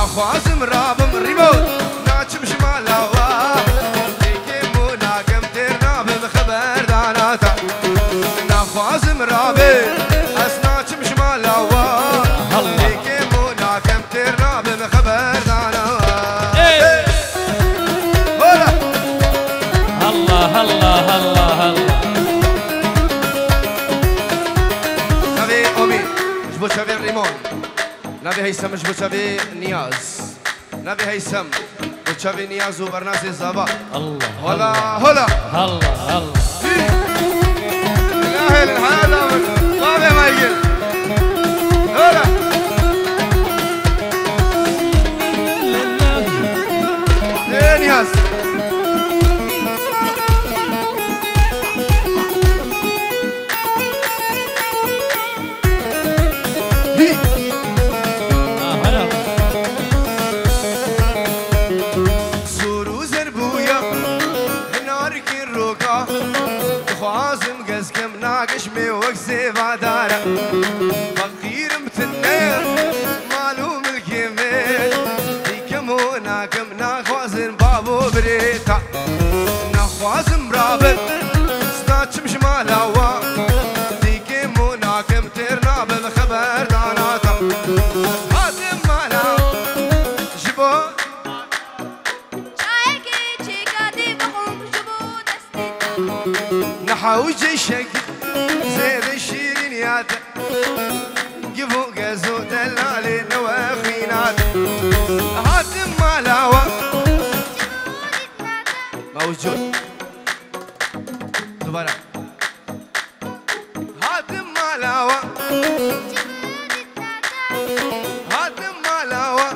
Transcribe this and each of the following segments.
ناخوازم رابم ريموت ناچم شمالاوا ليكمو ناكم ترنا بخبر داناتا ناخوازم رابم اسناچم شمالاوا ليكمو ناكم ترنا بخبر داناتا الله الله الله الله نبي أمي جبو شبي ريمون نبي هيثم جبو شبي نياز نبي هيثم وشبي نياز وبرناس الزبا الله هلا هلا الله الله لا هلا هلا ما ما يجي هلا نياز قشمي وقسي بعدارة فقير متنير معلوم الكميل ديكمو ناكم ناخوازن بابو بريتا ناخوازن برابل سناتشم شمالاوا ديكمو ناكم ترنا بالخبر داناتا هاتم مالا جبو شايكي شيكاتي بخوك جبو دستي نحاوجي شكل زيد الشيرين ياتا قفو قزو دلالي نواخينات هاتم مالاوا موجود دوباره هاتم مالاوا هاتم مالاوا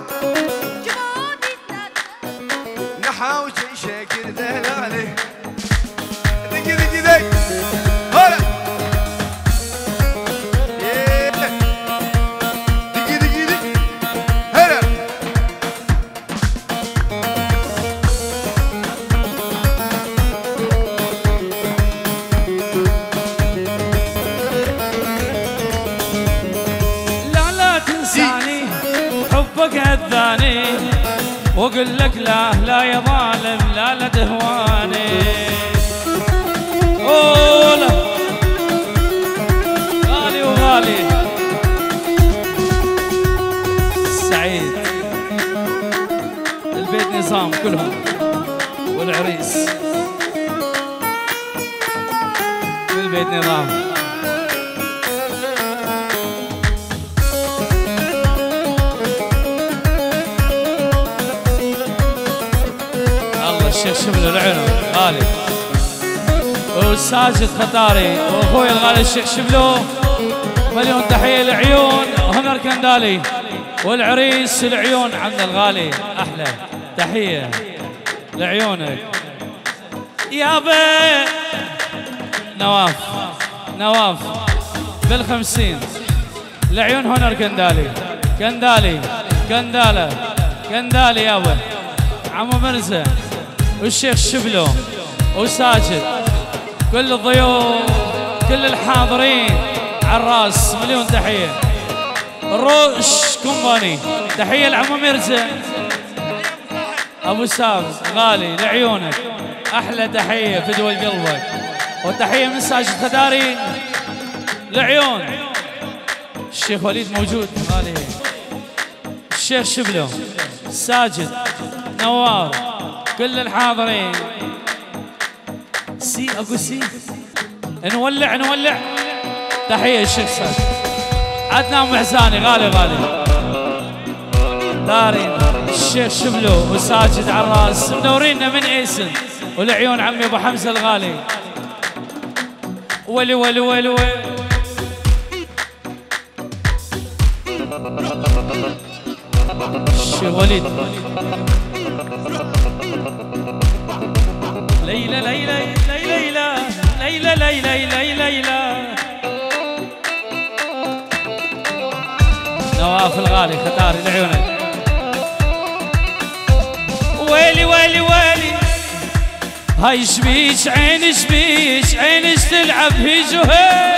نحاوجي شكل دلالي دقي دقي دقي هلا هذاني وقل لك لا لا يا ظالم لا لا تهواني اولا غالي وغالي سعيد البيت نظام كلهم والعريس والبيت نظام الشيخ شبلو العيون غالي وساجد خطاري واخوي الغالي الشيخ شبلو مليون تحيه العيون هنر كندالي والعريس العيون عند الغالي احلى تحيه لعيونك يابا نواف نواف بال50 العيون هنر كندالي كندالي كنداله كندالي يابا عمو مرزا والشيخ شبلو وساجد كل الضيوف كل الحاضرين على الراس مليون تحيه الروش كومباني تحيه لعمو مرزا ابو سام غالي لعيونك احلى تحيه في دول قلبك وتحيه من ساجد خداري لعيون الشيخ وليد موجود غالي الشيخ شبلو ساجد نواف كل الحاضرين سي اكو سي نولع نولع تحيه الشيخ ساجد عدنان محزاني غالي غالي دارين الشيخ شبلو وساجد على الراس منورينا من ايسن والعيون عمي ابو حمزه الغالي ولي ولي ولي ولي الشيخ وليد ليلى ليلى ليلى ليلى ليلى ليلى ليلى نواف الغالي خطاري لعيونك ويلي ويلي ويلي هاي شبيش عيني شبيش عيني تلعب هيج وهي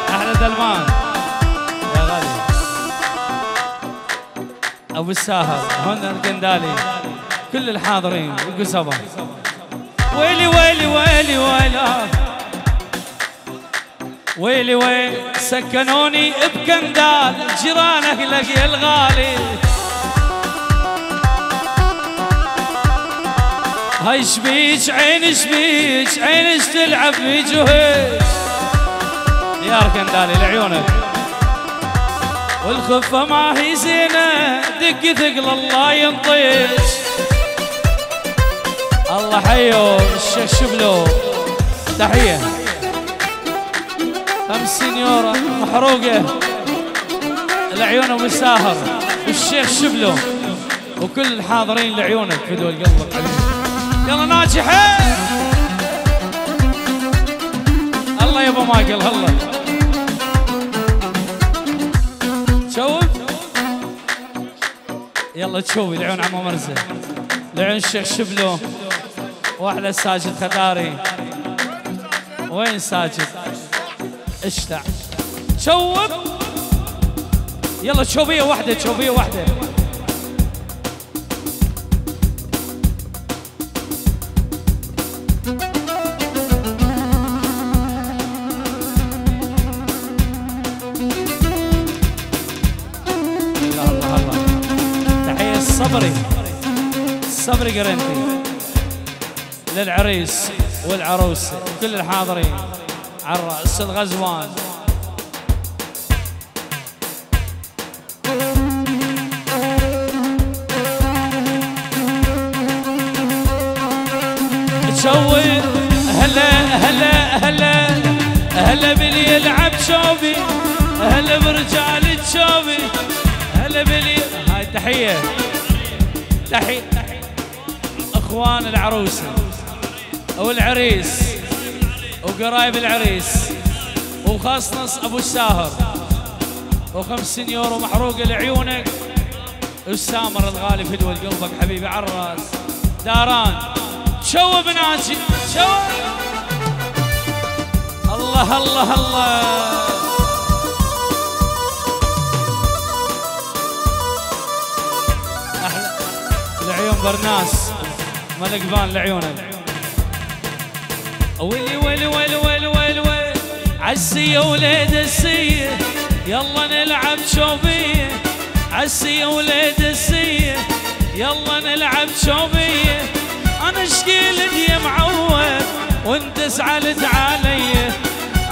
احلى دلمان يا غالي ابو الساهر هنا القندالي كل الحاضرين القصبة. ويلي ويلي ويلي ويلي ويلي ويلي سكنوني بكندال جيران اهلك يا الغالي. هاي شبيك عين شبيك عينش تلعب بجهيش يا كندالي لعيونك. والخفة ما هي زينة دق ثقل الله ينطيش. الله حيو الشيخ شبلو تحية 50 يورو محروقة لعيونه مساهر والشيخ شبلو وكل الحاضرين لعيونك فدوى قلبك حبيبي. يلا ناجحة الله يا ابو ماقل الله. شوف يلا تشوفي لعيون عمو مرزة لعيون الشيخ شبلو واحلى ساجد خداري. وين ساجد؟ اشتع شوف يلا تشوفيه وحده تشوفيه وحده. صبري قرنتي للعريس والعروس وكل الحاضرين على رأس الغزوان. تشوي هلا هلا هلا هلا باللي يلعب شوبي هلا برجال تشوبي هلا باللي. هاي تحية تحية اخوان العروسه والعريس وقرايب العريس وخاصنص ابو الساهر و50 يورو محروقه لعيونك. والسامر الغالي فدوى قلبك حبيبي على الراس. داران شو بناتي شو الله الله الله. احلى العيون برناس ملقبان لعيونك. ويلي ويلي ويلي ويلي ويلي ويلي عالسية وليد السية يلا نلعب شوبية. عالسية وليد السية يلا نلعب شوبية. انا اشكيلت يا معود وانت زعلت علي.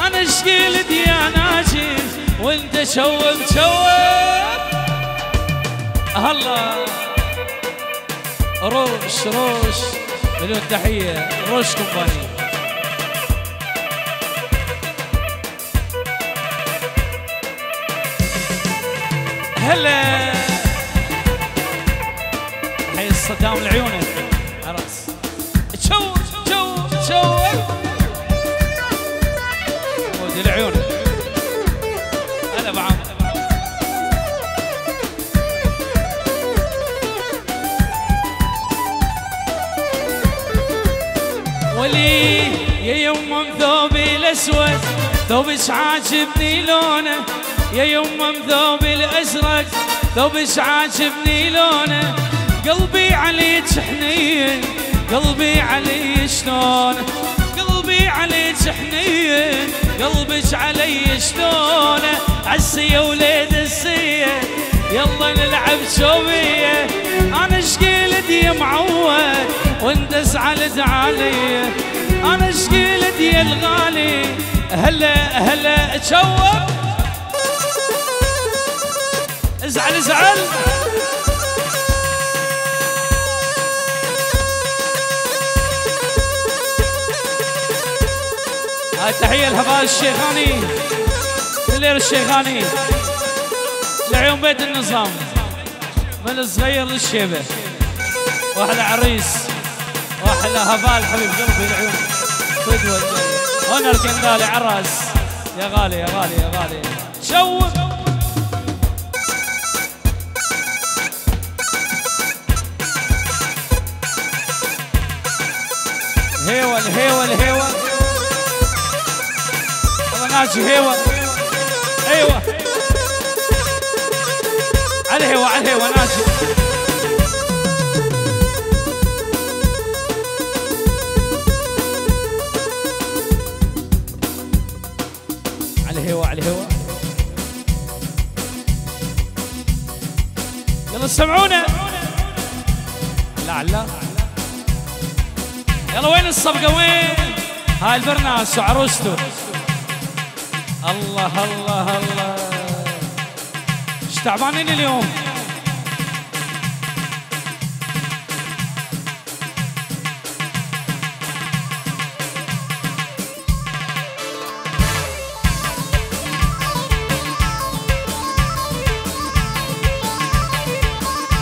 انا اشكيلت يا ناجي وانت شوب شوب. هلا روش روش مليون تحية روش كومباني. هلا حي الصدام لعيونك عرس. تشو تشو تشو ودي لعيونك. هلا بعم ولي يا يمم ثوبي الاسود ثوبش عاجبني لونه. يا يمم ثوبي الازرق ثوبش عاجبني لونه. قلبي عليك حنين قلبي علي شلون. قلبي عليك حنين قلبك علي شلونه. عالسية وليد السية يلا نلعب شوبية. انا اشكيلت يا معود وانت زعلت علي. انا اشكيلت يا الغالي هلا هلا تشوف. ازعل ازعل هاي تحية لهبال الشيخاني الليل الشيخاني لعيون بيت النظام من الصغير للشيبة. واحلى عريس واحلى هبال حبيب قلبي العيون فدوى هنا الكندالي عراس. يا غالي يا غالي يا غالي شوف. هيول هيول هيول والله ناجي هيول. ايوه على الهوا على الهوا ناجي. على الهوا على الهوا. يلا سمعونا. لا لا يلا وين الصفقة وين؟ هاي البرناس وعروسته. الله الله الله ايش تعبانين اليوم؟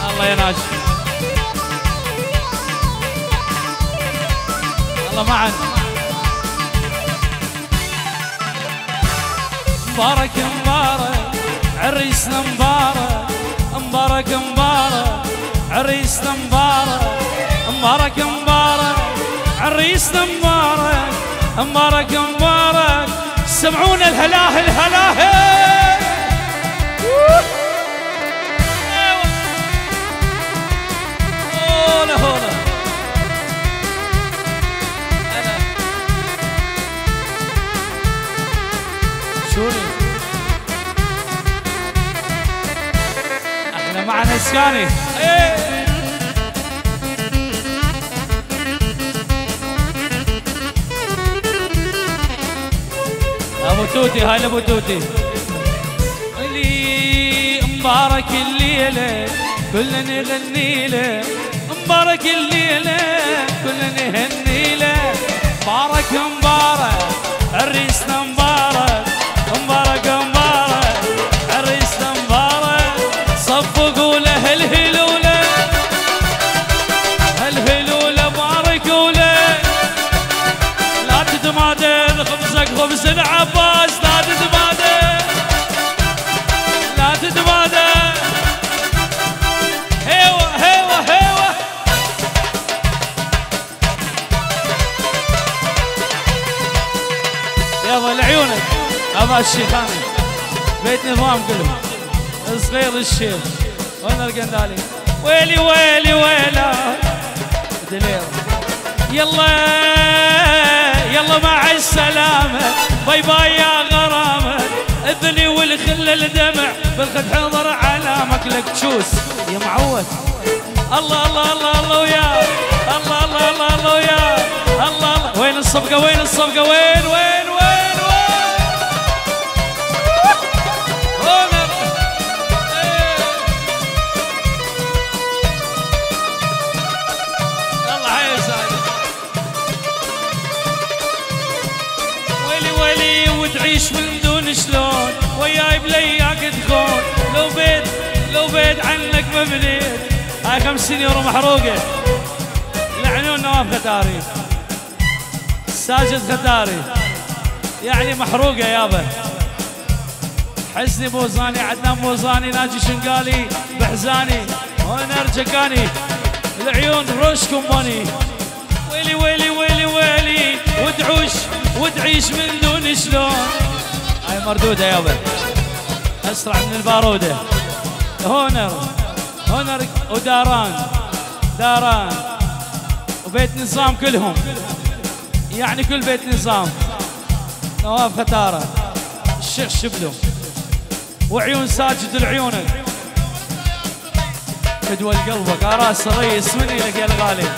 الله يا ناجي الله معا. مبارك مبارك عريسنا مبارك مبارك مبارك عريسنا مبارك مبارك مبارك عريسنا مبارك مبارك مبارك. سمعونا الهلاهل هلاهل. هولا هولا شوني احنا معنا اسكاني. ابو توتي هاي ابو توتي. اللي مبارك الليله كلنا نغني له مبارك الليله كلنا نهني له. مبارك مبارك عريسنا مبارك مبارك مبارك عريسنا مبارك. صفقوا له الهلوله الهلوله باركوا له. لا تتمادى خبزك خبز العباس لا تتمادى لا تتمادى. هيوه هيوه هيوه يابا لعيونك. ابا الشيخاني بيت نظام كلهم صغير الشيخ وانا القندالي. ويلي ويلي ويلا دليل. يلا يلا مع السلامة باي باي يا غرامة. اذني والخل الدمع بالخد حضر علامك لك تشوس يا معود. الله الله الله الله ويا الله الله الله الله ويا الله الله. وين الصفقة وين الصفقة وين وين وين وين الله حي سعيد. ويلي ويلي وتعيش من دون شلون وياي بلياك تكون. لو بيت عنك مبنيت. هاي 50 يورو محروقة لعنون نواف ختاري ساجد ختاري يعني محروقة يابا. حسني بوزاني عدنان بوزاني ناجي شنقالي بحزاني هنا رجقاني العيون روشكم بني. ويلي ويلي ويلي ويلي وتعيش من دون شلون. هاي مردودة يابا اسرع من البارودة. هونر وداران وبيت نظام كلهم يعني كل بيت نظام. نواف ختارة الشيخ شبلو وعيون ساجد لعيونك. فدوى قلبك راس الريس مني لك يا الغالي.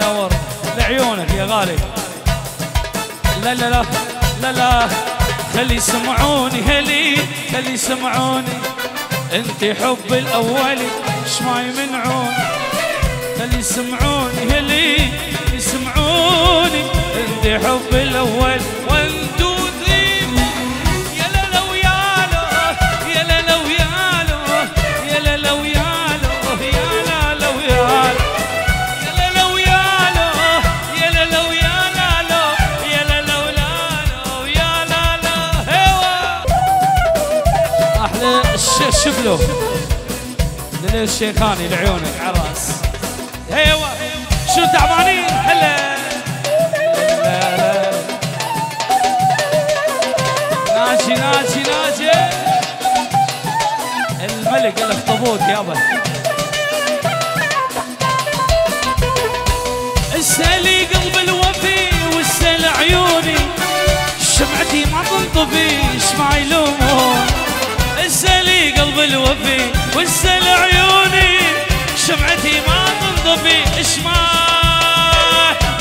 نور لعيونك يا غالي. لا لا لا لا لا خلي يسمعوني هلي خلي يسمعوني. انت حب الاولي ايش ما يمنعوني. خلي يسمعوني هلي يسمعوني. انت حب الاول 1 2 3 يا لا لو يا له يا لا لو يا له يا لا لو يا له يا لا لو يا له يا لا لو يا له يا لا لو يا لا له يا لا لو لا له يا لا لا. هوا احلى الشيخ شبلو دليل الشيخاني لعيونك عراس. هيوا شو تعبانين هلا لا لا ناجي ناجي ناجي ملك الاخطبوط يابا. اسألي قلب الوفي واسأل عيوني، شمعتي ما تنطفي ايش ما يلومون. اسألي قلب الوفي واسأل عيوني، شمعتي ما تنطفي ايش ما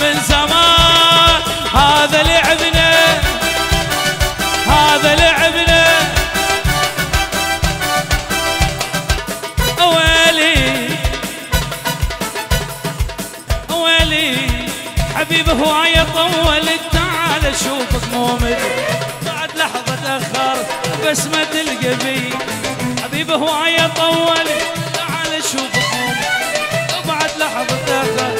من زمان. هذا لعبنا هذا لعبنا ويلي ويلي حبيبي هواية طولت، تعال اشوفك مومد بعد لحظة تأخرت بس ما تلقى بي. حبيبي هواية طولت تعال اشوفك مومد بعد لحظة تأخرت.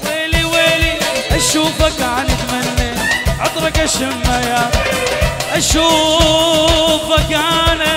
ويلي ويلي اشوفك عن اتمنى عطرك اشمه يا اشوفك انا